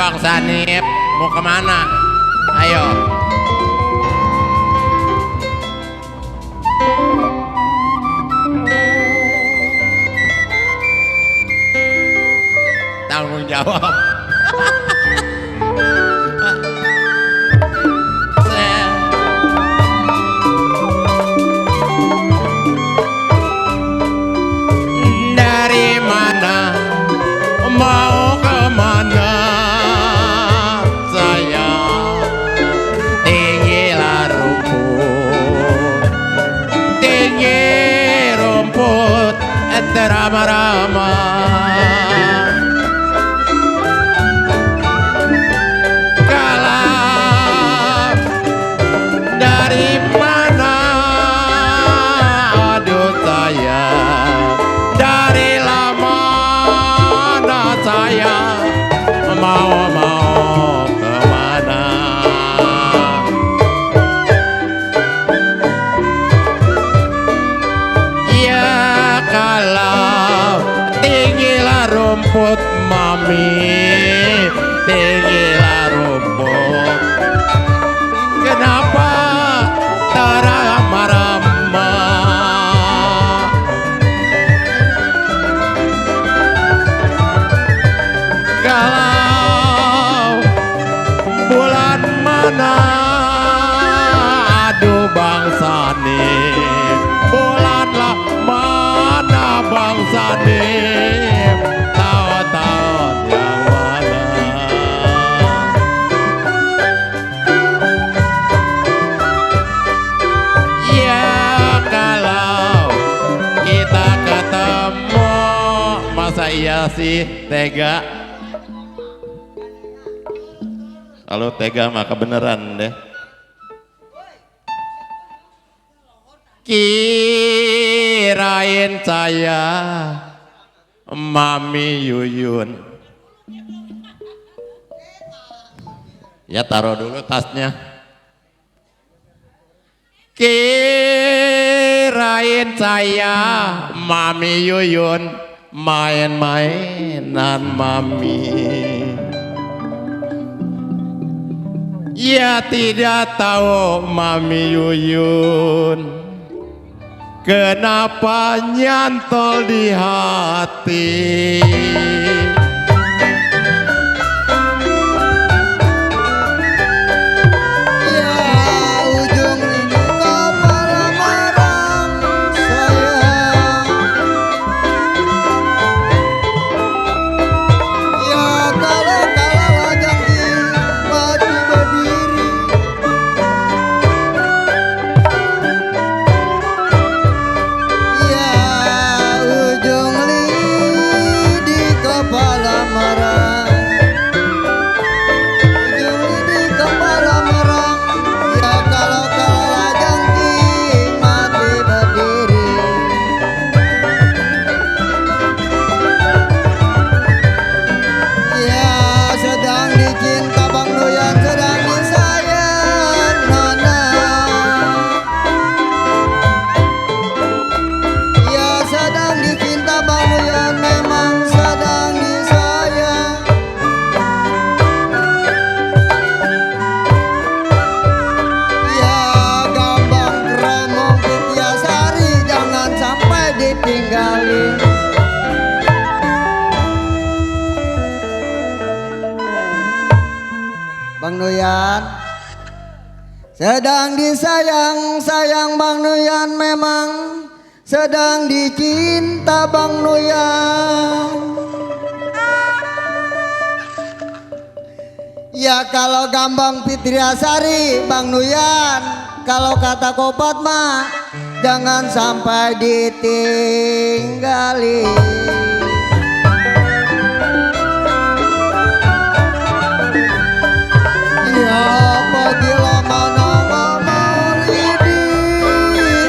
Bang Sanip, mau kemana? Ayo. Tanggung jawab. Dari mana, mau kemana saya? Tinggilah rumput, tinggi rumput terama-rama. Mau kemana? Ya kalau tinggilah rumput mami, tinggilah rumput. Kenapa terama-rama? Kalau bulan mana, aduh bangsa nih, bulanlah mana bangsa nih, tahun-tahun yang mana. Ya kalau kita ketemu, masa iya sih tega? Kalau tega maka beneran deh. Kirain saya Mami Yuyun. Ya taruh dulu tasnya. Kirain saya Mami Yuyun main-mainan Mami. Ya tidak tahu Mami Yuyun kenapa nyantol di hati. Bang Nuyan sedang disayang, sayang Bang Nuyan memang sedang dicinta Bang Nuyan. Ya kalau Gambang Fitriasari Bang Nuyan, kalau kata Kopat mah jangan sampai ditinggalin. Apabila mana mama lidi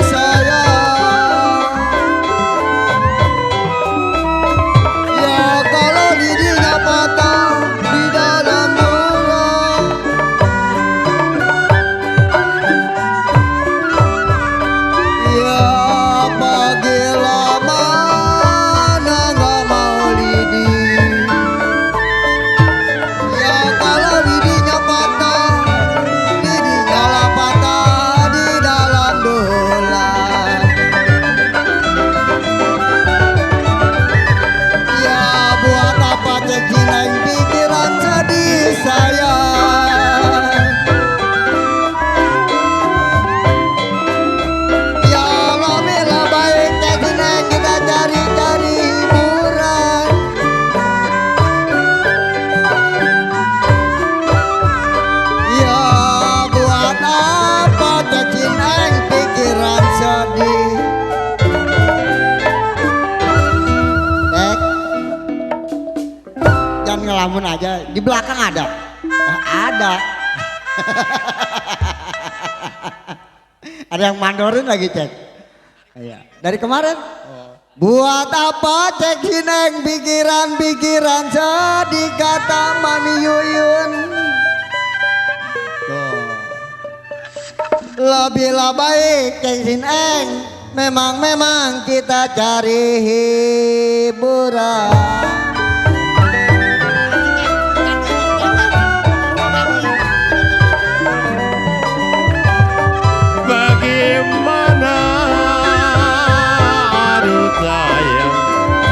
sayang, ya kalau lidinya patah di dalam tulang, ya apabila mana ngelamun aja. Di belakang ada. Ada. Ada yang mandorin lagi cek. Iya. Dari kemarin. Buat apa cek hineng pikiran-pikiran sedih kata Mami Yuyun. Tuh. Lebihlah baik cek hineng. Memang kita cari hiburan. Bagaimana aduh sayang,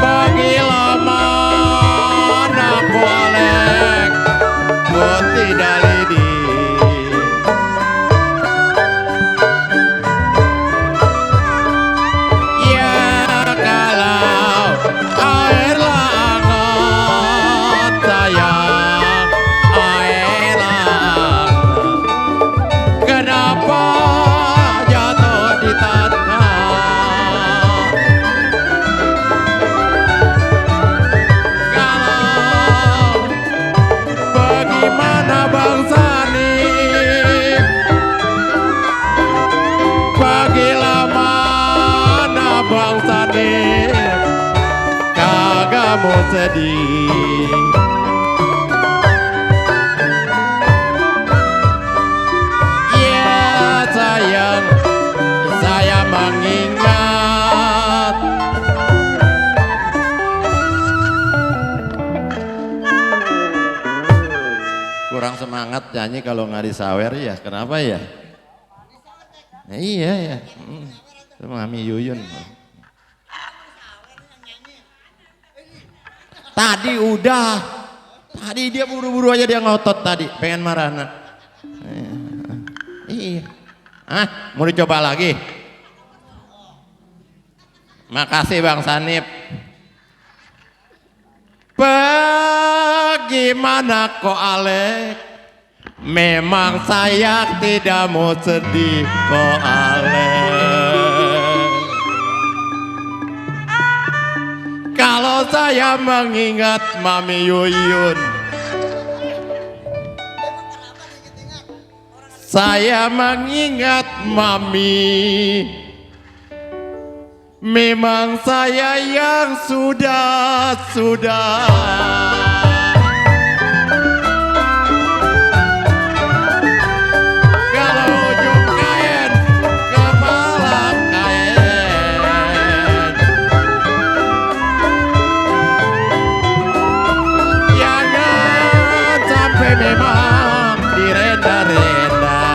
bagilah mana kolek buat tidak lidi. Ya kalau air hangat sayang, air hangat. Kenapa jatuh di tanah? Kalau bagaimana bangsa ini? Bagilah mana bangsa ini? Kagak mau sedih. Ya sayang, saya mengingat. Kurang semangat nyanyi kalau nggak disawer ya. Kenapa ya? Nah, iya ya. Itu Mami Yuyun. Tadi udah. Tadi dia buru-buru aja dia ngotot tadi. Pengen marah nak. Iya. Ah, mau dicoba lagi? Makasih Bang Sanip. Bagaimana kok Alek? Memang saya tidak mau sedih kok Alek. Kalau saya mengingat Mami Yuyun, saya mengingat Mami. Memang saya yang sudah. Kalau ujung kain, kepala kain. Jangan sampai memang direnda-renda.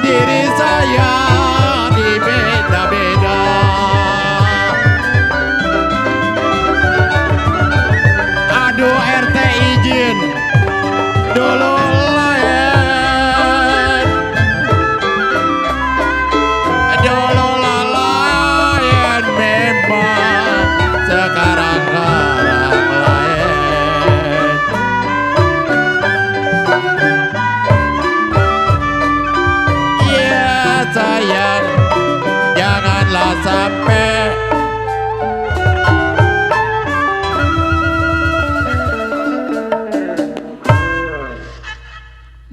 Diri saya di beda-beda. Aduh RT izin dulu lain, dulu lain memang sekarang lain. Sayang, janganlah sampai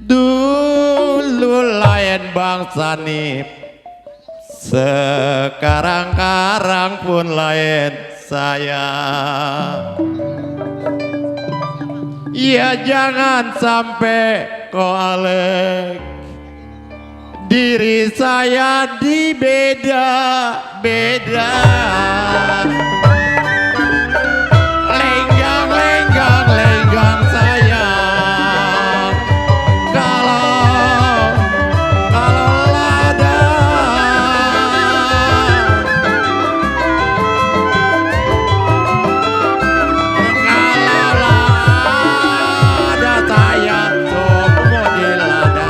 dulu lain bangsa nih, sekarang pun lain saya. Ya jangan sampai kau Alek, diri saya di beda-beda. Lenggang sayang. Kalau lada. Kalau lada saya tunggu di lada.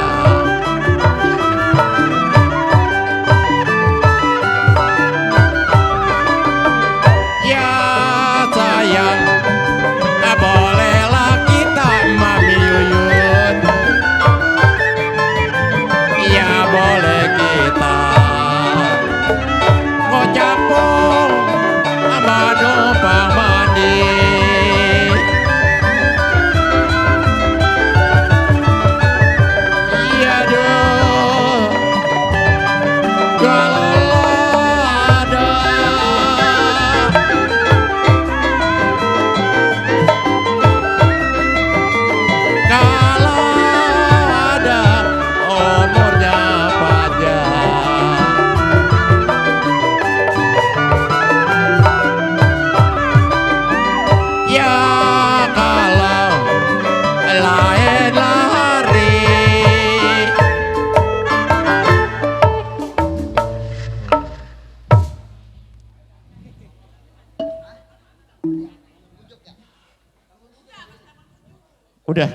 Kalau ada kalau ada umurnya panjang, ya kalau lain lari. Udah,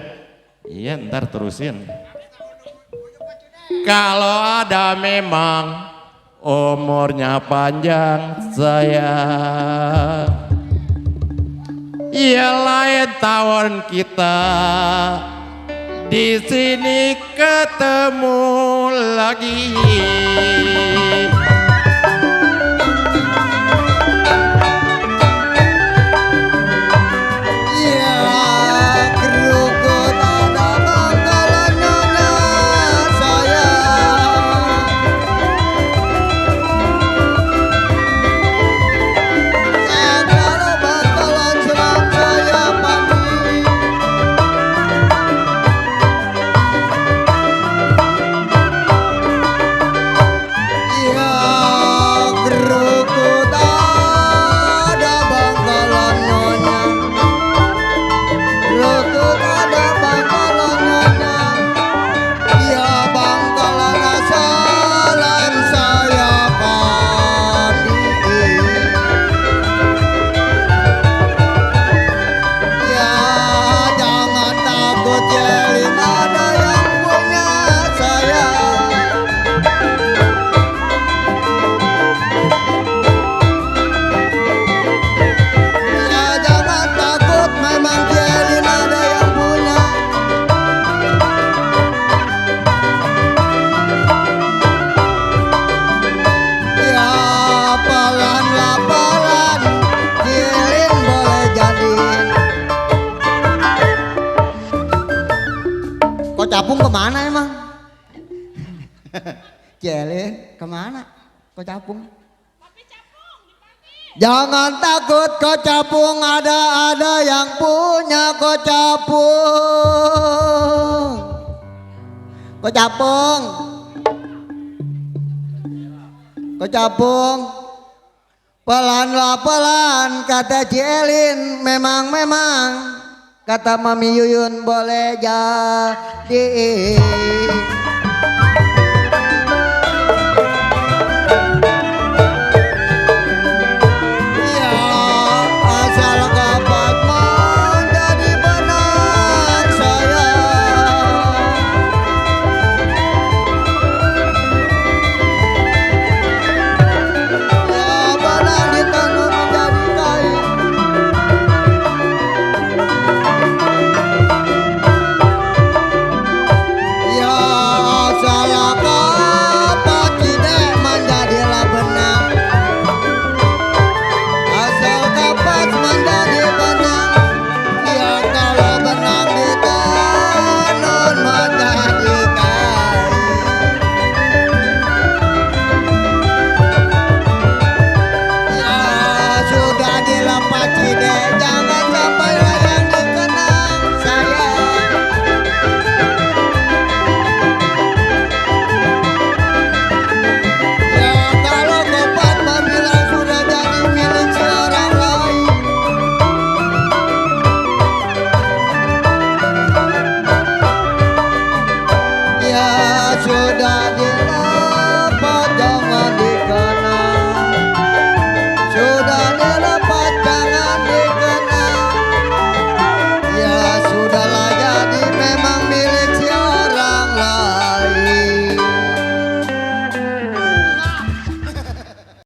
iya ntar terusin. Kalau ada memang umurnya panjang sayang, ya lain tahun kita di sini ketemu lagi. Ya kerukut ada bakalan nona sayang, segala bakalan serang saya pamit. Ya kerukut ada bakalan nona, kerukut ada bakalan nona, ya bakalan asalan saya pamit. Ya jangan takut Jelin, ada yang punya saya. Ya jangan takut, memang Jelin ada yang punya. Ya pelan laparan Jelin boleh jadiin. Kok capung kemana emang? Jelin kemana? Kok capung? Jangan takut kok capung, ada yang punya kok capung. Kok capung? Kok capung? Pelan lah pelan kata Jelin, memang kata Mami Yuyun boleh jadi.